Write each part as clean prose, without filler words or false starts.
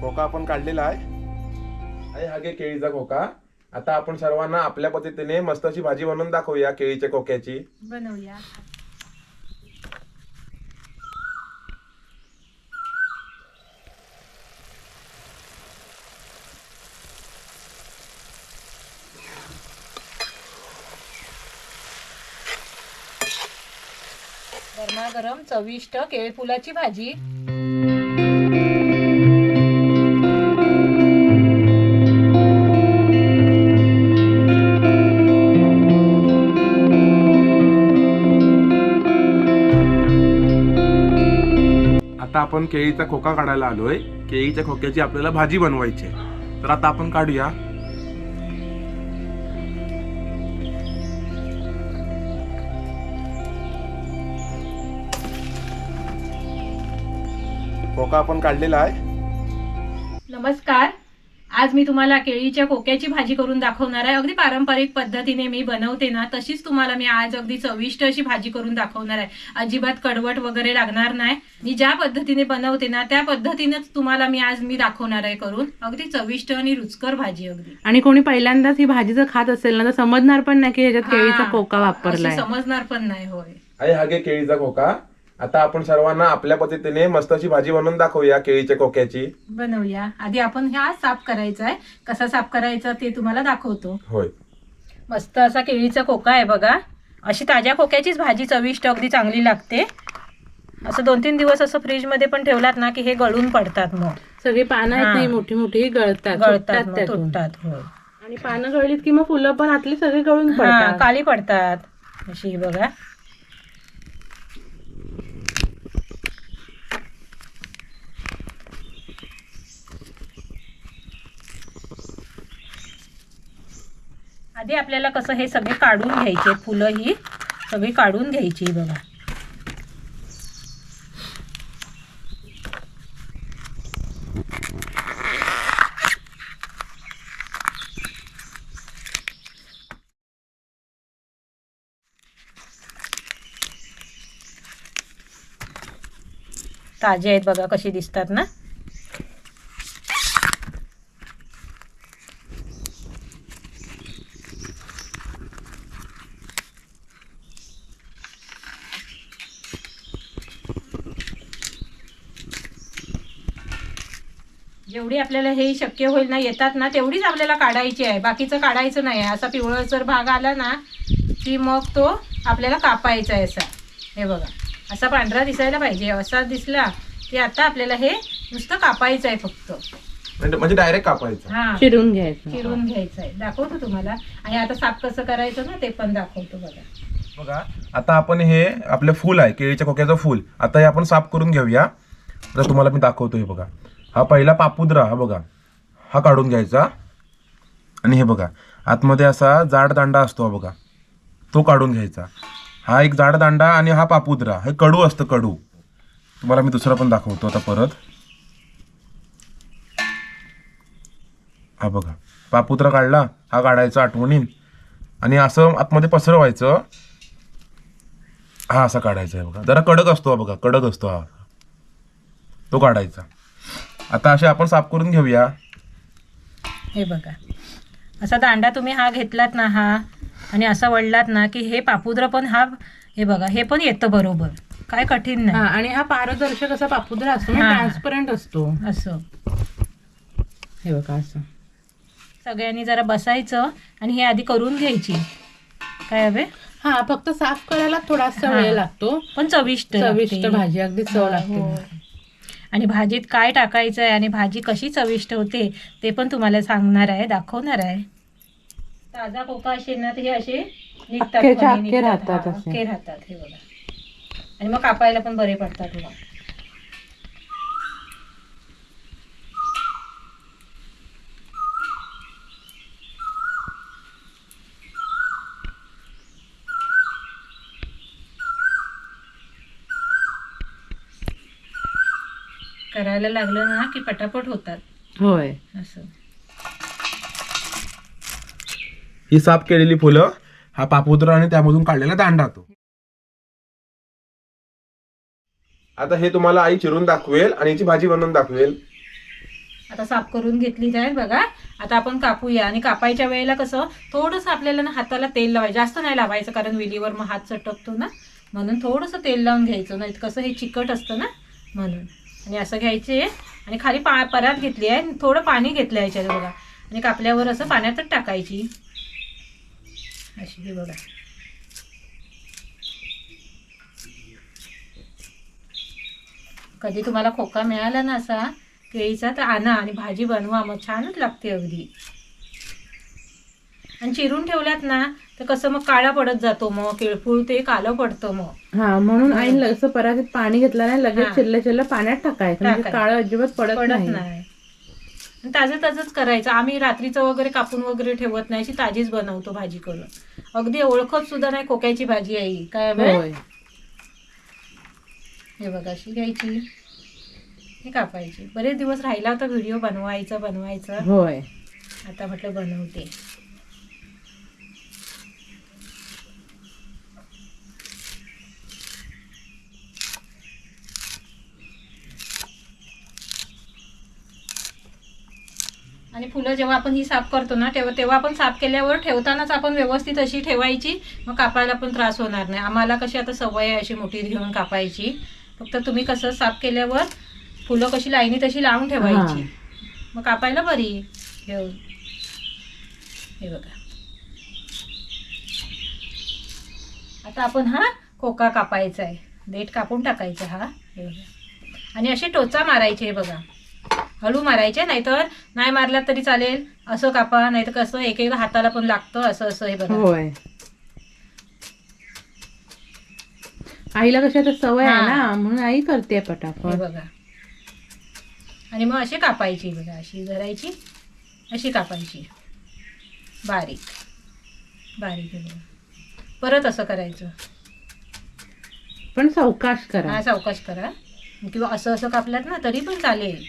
खोका आपण काढलेला आहे हा घे केळीचा खोका। आता आपण सर्वांना आपल्या पद्धतीने मस्त अशी भाजी बनवून दाखवूया केळीच्या खोक्याची। बनवूया। गरमागरम चविष्ट केळी फुलाची भाजी। आता आपण केळीचा खोका काढायला आलोय। केळीच्या खोक्याची आपल्याला भाजी बनवायची आहे, तर आता आपण काढूया। खोका आपण काढलेला आहे। नमस्कार, आज मी तुम्हाला केळीच्या खोक्याची भाजी करून दाखवणार आहे। अगदी पारंपरिक पद्धतीने मी बनवते ना तशीच तुम्हाला मी आज अगदी चविष्ट अशी भाजी करून दाखवणार आहे। अजिबात कडवट वगैरे लागणार नाही। मी ज्या पद्धतीने बनवते ना त्या पद्धतीनेच तुम्हाला मी दाखवणार आहे करून। अगदी चविष्ट आणि रुचकर भाजी अगदी। आणि कोणी पहिल्यांदाच ही भाजी जर खात असेल ना तर समजणार पण नाही की ह्याच्यात केळीचा खोका वापरलाय, समजणार पण नाही। होय, हा घे केळीचा खोका। आता आपण सर्वांना आपल्या पद्धतीने मस्त अशी भाजी बनवून दाखवूया केळीच्या खोक्याची। बनवूया। आधी आपण ह्या साफ करायचा आहे, कसा साफ करायचा ते तुम्हाला दाखवतो। होय, मस्त असा केळीचा खोका आहे बघा। अशी ताज्या खोक्याचीच भाजी चविष्ट अगदी चांगली लागते। असं 2-3 दिवस असं फ्रीज मध्ये पण ठेवलात ना की हे गळून पडतात, मग सगळी पानं आहेत नाही मोठी मोठी गळतात तुटतात। होय, आणि पानं गळलीत की मग फुलं पण आतली सगळी गळून पडतात, काळी पडतात। अशी बघा। आधी आपल्याला कसं हे सगळे काढून घ्यायचे, फुलं ही सगळी काढून घ्यायची बघा। ताजे आहेत बघा कशी दिसतात ना। जेवढी आपल्याला हे शक्य होईल ना येतात ना तेवढीच आपल्याला काढायची आहे, बाकीचं काढायचं नाही। असा पिवळसर भाग आला ना की मग तो आपल्याला कापायचा आहे। असा हे बघा, असा पांढरा दिसायला पाहिजे। असा दिसला की आता आपल्याला हे नुसतं कापायचं आहे फक्त, म्हणजे डायरेक्ट कापायचं। हा, चिरून घ्यायचं आहे। दाखवतो तुम्हाला। आणि आता साफ कसं करायचं ना ते पण दाखवतो बघा। बघा, आता आपण हे आपलं फूल आहे केळीच्या खोक्याचं फूल, आता हे आपण साफ करून घेऊया। तर तुम्हाला मी दाखवतो। हे बघा, हा पहिला पापुद्रा, हा बघा, हा काढून घ्यायचा। आणि हे बघा आतमध्ये असा जाड दांडा असतो, हा बघा, तो काढून घ्यायचा। हा एक जाड दांडा आणि हा पापुद्रा, हे कडू असतं, कडू। तुम्हाला मी दुसरं पण दाखवतो आता परत। हा बघा, पापुद्रा काढला, हा काढायचा आठवणीन आणि असं आतमध्ये पसरवायचं। हा असा काढायचा आहे बघा, जरा कडक असतो, हा बघा कडक असतो, हा तो काढायचा। आता असे आपण साफ करून घेऊया। हे बघा, असा दांडा तुम्ही हा घेतलात ना, हा आणि असा वळलात ना की हे पापुद्रा पण हा, हे बघा हे पण येतं बरोबर, काय कठीण नाही। आणि हा पारदर्शक असा पापुद्रा असतो, ट्रान्सपरंट असतो असं। हे बघा, असं सगळ्यांनी जरा बसायचं आणि हे आधी करून घ्यायची। काय हवे? हा, फक्त साफ करायला थोडासा वेळ लागतो, पण चविष्ट भाजी अगदी चव लागते। आणि भाजीत काय टाकायचं आहे आणि भाजी कशी चविष्ट होते ते पण तुम्हाला सांगणार आहे, दाखवणार आहे। ताजा खोका असेल ना तर हे असे अख्खे राहतात, हे बघा। आणि मग कापायला पण बरे पडतात मग। करायला लागलं ना की पटापट होतात। होय, असं। ही साफ केलेली फुलं, हा पापुद्रा आणि त्यामधून काढलेला दांडा तो। आता हे तुम्हाला आई चिरून दाखवेल आणि याची भाजी बनवून दाखवेल। आता साफ करून घेतली आहे बघा. आता आपण कापूया. आणि कापायच्या वेळेला कसं थोडंसं आपल्याला ना हाताला तेल लावायचं, जास्त नाही लावायचं कारण वेलीवर मग हात चटकतो ना, म्हणून थोडंसं तेल लावून घ्यायचं, नाही कसं हे चिकट असतं ना म्हणून. आणि असं घ्यायचे आणि खाली परात घेतली आहे, थोडं पाणी घेतलं आहे याच्यात बघा, आणि कापल्यावर असं पाण्यातच टाकायची अशी. हे बघा कधी तुम्हाला खोका मिळाला ना असा केळीचा तर आणा आणि भाजी बनवा, मग छानच लागते अगदी. आणि चिरून ठेवल्यात ना तर कसं मग काळा पडत जातो, मग केळफूळ ते काळं पडतं मग. हा म्हणून आईन असं परातीत पाणी घेतलं नाही, लगेच चिरल्या पाण्यात टाकायचं, म्हणजे काळं अजिबात पडत नाही. ताजं ताजंच करायचं. आम्ही रात्रीचं वगैरे कापून वगैरे ठेवत नाही, अशी ताजीच बनवतो भाजी करून. अगदी ओळखत सुद्धा नाही खोक्याची भाजी आहे काय. हे बघा अशी घ्यायची, हे कापायची. बरेच दिवस राहिला होता व्हिडिओ बनवायचा. होय आता म्हटलं बनवते. आणि फुलं जेव्हा आपण ही साफ करतो ना तेव्हा आपण साफ केल्यावर ठेवतानाच आपण व्यवस्थित अशी ठेवायची, मग कापायला पण त्रास होणार नाही. आम्हाला कशी आता सवय आहे अशी मोठी घेऊन कापायची. फक्त तुम्ही कसं साफ केल्यावर फुलं कशी लाईनी तशी लावून ठेवायची, मग कापायला बरी घेऊन. हे बघा आता आपण हा खोका कापायचा आहे, देठ कापून टाकायचा हा. हे बघा आणि असे टोचा मारायचे. हे बघा हळू मारायचे, नाहीतर नाही मारला तरी चालेल. असं कापा, नाहीतर कसं एक एक हाताला पण लागतं असं असं. हे बघा होय आईला कशा तर सवय आहे ना, म्हणून आई करते पटापट. हे बघा आणि मग अशी कापायची. बघा अशी धरायची, अशी कापायची बारीक बारीक. हे बघा परत असं करायचं, पण सावकाश करा. हा सावकाश करा. किंवा असं असं कापल्यात ना तरी पण चालेल,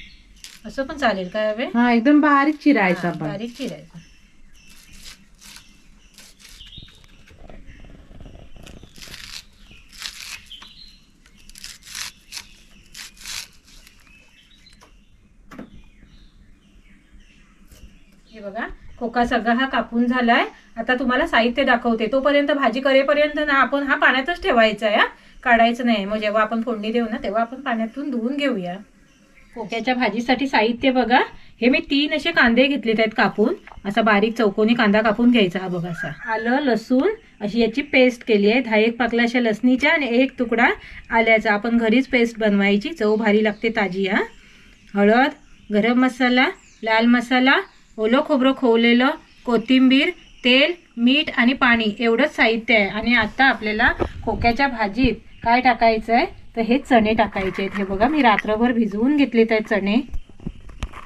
असं पण चालेल काय हवे. हा एकदम बारीक चिरायचा, बारीक चिरायचं. हे बघा खोका सगळा हा कापून झालाय. आता तुम्हाला साहित्य दाखवते, तोपर्यंत भाजी करेपर्यंत ना आपण हा पाण्यातच ठेवायचा आहे, काढायचं नाही. मग जेव्हा आपण फोडणी देऊ ना तेव्हा आपण पाण्यातून धुवून घेऊया. खोक्याच्या भाजीसाठी साहित्य बघा, हे मी 3 असे कांदे घेतलेत आहेत कापून. असा बारीक चौकोनी कांदा कापून घ्यायचा हा बघा असा. आलं लसूण अशी याची पेस्ट केली आहे, 10-1 पाकल्या अशा लसणीच्या आणि 1 तुकडा आल्याचा. आपण घरीच पेस्ट बनवायची, चव भारी लागते ताजी. हा हळद, गरम मसाला, लाल मसाला, ओलं खोबरं खोवलेलं, कोथिंबीर, तेल, मीठ आणि पाणी एवढंच साहित्य आहे. आणि आता आपल्याला खोक्याच्या भाजीत काय टाकायचं आहे तर हे चणे टाकायचे आहेत. हे बघा मी रात्रभर भिजवून घेतलेत आहेत चणे,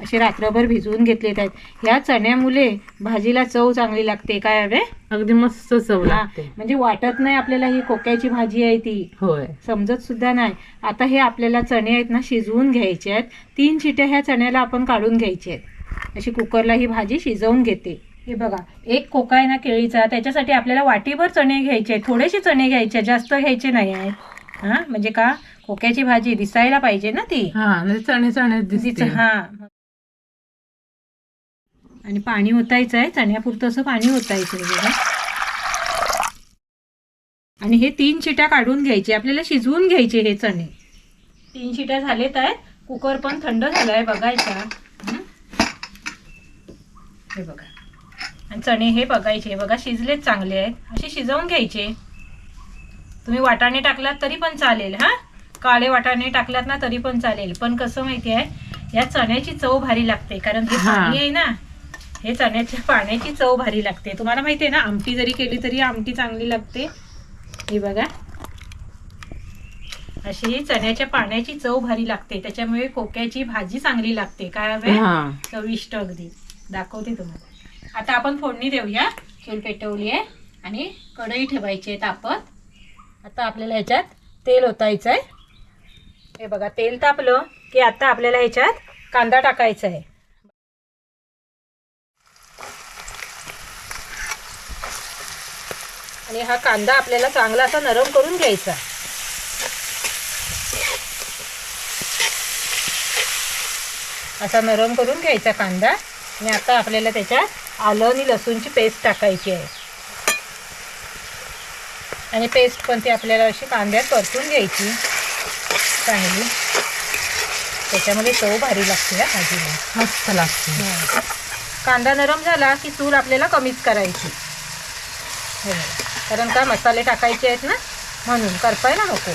असे रात्रभर भिजवून घेतलेत आहेत. ह्या चण्यामुळे भाजीला चव चांगली लागते काय हवे, अगदी मस्त चव लागते. म्हणजे वाटत नाही आपल्याला ही खोक्याची भाजी आहे ती, होय समजत सुद्धा नाही. आता हे आपल्याला चणे आहेत ना शिजवून घ्यायचे आहेत. 3 शिट्या ह्या चण्याला आपण काढून घ्यायचे आहेत. अशी कुकरला ही भाजी शिजवून घेते. हे बघा 1 खोका आहे ना केळीचा, त्याच्यासाठी आपल्याला वाटीभर चणे घ्यायचे आहेत. थोडेसे चणे घ्यायचे, जास्त घ्यायचे नाही आहेत. हा म्हणजे का खोक्याची भाजी दिसायला पाहिजे ना ती. चणे चणे दिसते. हा आणि पाणी ओतायचं आहे, चण्यापुरतं असं पाणी ओतायचं आहे बघा. आणि हे 3 शिट्या काढून घ्यायचे, आपल्याला शिजवून घ्यायचे हे चणे. 3 शिट्या झालेत आहेत. कुकर पण थंड झालाय बघायचा. हे बघा आणि चणे हे बघायचे बघा शिजलेत चांगले आहेत, असे शिजवून घ्यायचे. तुम्ही वाटाणे टाकलात तरी पण चालेल. हा काळे वाटाणे टाकलात ना तरी पण चालेल. पण कसं माहिती आहे या चण्याची चव भारी लागते, कारण हे पाणी आहे ना, हे चण्याच्या पाण्याची चव भारी लागते. तुम्हाला माहिती आहे ना, आमटी जरी केली तरी आमटी चांगली लागते. हे बघा अशी चण्याच्या पाण्याची चव भारी लागते, त्याच्यामुळे खोक्याची भाजी चांगली लागते. काय हवे चविष्ट अगदी. दाखवते तुम्हाला. आता आपण फोडणी देऊया. चूल पेटवली आहे आणि कढई ठेवायची आहे तापत. आता आपल्याला ह्याच्यात तेल ओतायचं आहे. हे बघा तेल तापलं की आता आपल्याला ह्याच्यात कांदा टाकायचा आहे. आणि हा कांदा आपल्याला चांगला असा नरम करून घ्यायचा. असा नरम करून घ्यायचा कांदा. आणि आता आपल्याला त्याच्यात आलं आणि लसूणची पेस्ट टाकायची आहे. आणि पेस्ट पण ती आपल्याला अशी कांद्यात परतून घ्यायची चांगली. त्याच्यामध्ये चव भारी लागते या भाजीला, मस्त लागते. कांदा नरम झाला की चूल आपल्याला कमीच करायची, कारण का मसाले टाकायचे आहेत ना, म्हणून करपायला नको.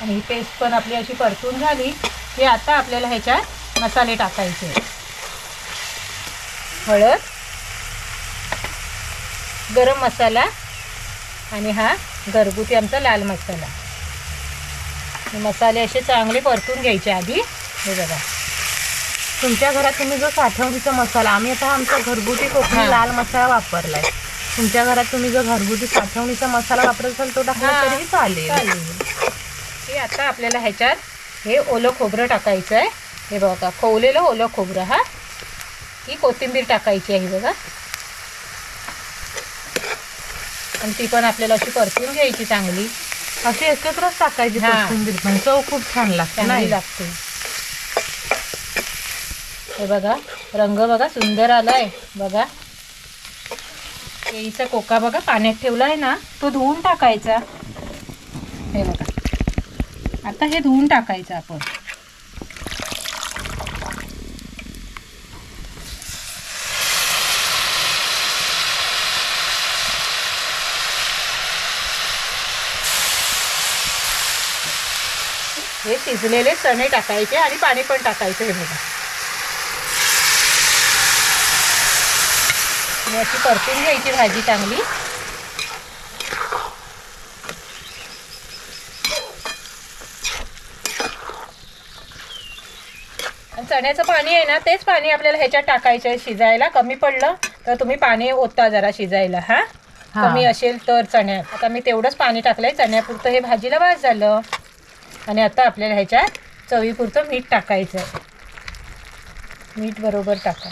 आणि ही पेस्ट पण आपली अशी परतून झाली की आता आपल्याला ह्याच्यात मसाले टाकायचे. हळद, गरम मसाला आणि हा घरगुती आमचा लाल मसाला. मसाले असे चांगले परतून घ्यायचे आधी. हे बघा, तुमच्या घरात तुम्ही जो साठवणीचा मसाला, आम्ही आता आमचा घरगुती कोकणी लाल मसाला वापरलाय. तुमच्या घरात तुम्ही जो घरगुती साठवणीचा मसाला वापरत असाल तो टाकला तरी चालेल. हे आता आपल्याला ह्याच्यात हे ओलं खोबरं टाकायचं आहे. हे बघा, खवलेलं ओलं खोबरं. हा, ही कोथिंबीर टाकायची आहे बघा. आणि ती पण आपल्याला अशी परतून घ्यायची चांगली. अशी एकत्रच टाकायची कोथिंबीर, पण चव खूप छान लागते. चांगली लागते. हे बघा, रंग बघा सुंदर आलाय बघा. केळीचा कोका बघा पाण्यात ठेवला आहे ना, तो धुवून टाकायचा. हे बघा, आता हे धुवून टाकायचं आपण. हे शिजलेले चणे टाकायचे आणि पाणी पण टाकायचं. हे बघा, अशी परतून घ्यायची भाजी चांगली. आणि चण्याचं पाणी आहे ना, तेच पाणी आपल्याला ह्याच्यात टाकायचं आहे शिजायला. कमी पडलं तर तुम्ही पाणी ओतता जरा शिजायला. हा, कमी असेल तर चण्यात. आता मी तेवढंच पाणी टाकलंय चण्यापुरतं. हे भाजीला वास झालं. आणि आता आपल्याला ह्याच्यात चवीपुरतं मीठ टाकायचं आहे. मीठ बरोबर टाका.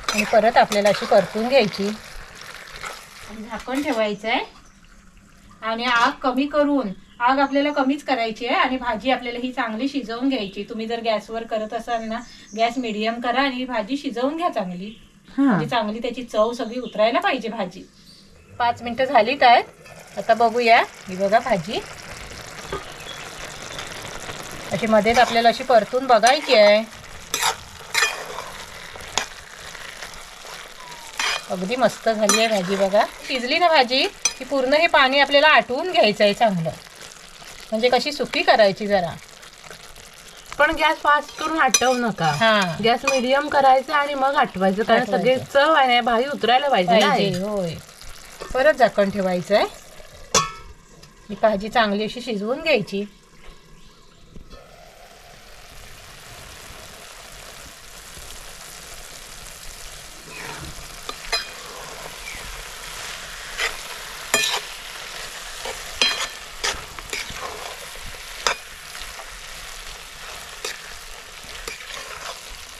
आणि परत आपल्याला अशी परतून घ्यायची. झाकण ठेवायचं आहे आणि आग कमी करून, आग आपल्याला कमीच करायची आहे. आणि भाजी आपल्याला ही चांगली शिजवून घ्यायची. तुम्ही जर गॅसवर करत असाल ना, गॅस मिडियम करा आणि ही भाजी शिजवून घ्या चांगली. म्हणजे चांगली त्याची चव सगळी उतरायला पाहिजे भाजी. 5 मिनिटं झालीत आहेत. आता बघूया. ही बघा भाजी अशी मध्येच आपल्याला अशी परतून बघायची आहे. अगदी मस्त झाली आहे भाजी बघा. शिजली ना भाजी की पूर्ण हे पाणी आपल्याला आटवून घ्यायचं आहे चांगलं. म्हणजे कशी सुकी करायची जरा. पण गॅस फास्ट करून आटवू नका. हा, गॅस मिडियम करायचा आणि मग आटवायचं, कारण सगळे चव आहे भाजी उतरायला पाहिजे. होय. परत झाकण ठेवायचं आहे. ही भाजी चांगली अशी शिजवून घ्यायची.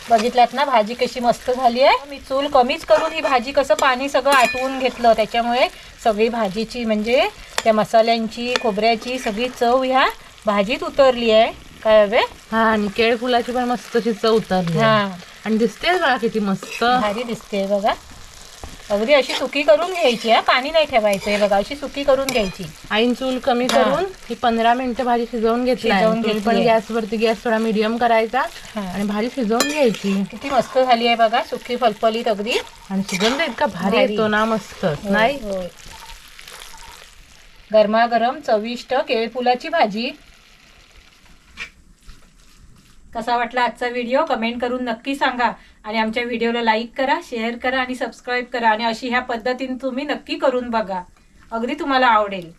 बघितलात ना भाजी कशी मस्त झाली आहे. मी चूल कमीच करून ही भाजी कसं पाणी सगळं आटवून घेतलं, त्याच्यामुळे सगळी भाजीची म्हणजे त्या मसाल्यांची, खोबऱ्याची सगळी चव ह्या भाजीत उतरली आहे. काय हवे. हा, आणि केळ फुलाची पण मस्त अशी चव उतरली. हा, आणि दिसते बघा किती मस्त भारी दिसते बघा. अगदी अशी सुकी करून घ्यायची. हा, पाणी नाही ठेवायचं. आहे बघा, अशी सुकी करून घ्यायची. आईन चूल कमी करून ही 15 मिनिटं भाजी शिजवून घेतली. पण गॅसवरती गॅस थोडा मिडियम करायचा आणि भाजी शिजवून घ्यायची. किती मस्त झाली आहे बघा, सुकी फलफलीत अगदी. आणि सुगंध इतका भारी येतो ना, मस्त नाही. गरमागरम चविष्ट केळफुलाची भाजी. कसा वाटला आजचा व्हिडिओ कमेंट करून नक्की सांगा. आणि आमच्या व्हिडिओला लाईक करा, शेअर करा आणि सबस्क्राईब करा. आणि अशी ह्या पद्धतीने तुम्ही नक्की करून बघा, अगदी तुम्हाला आवडेल.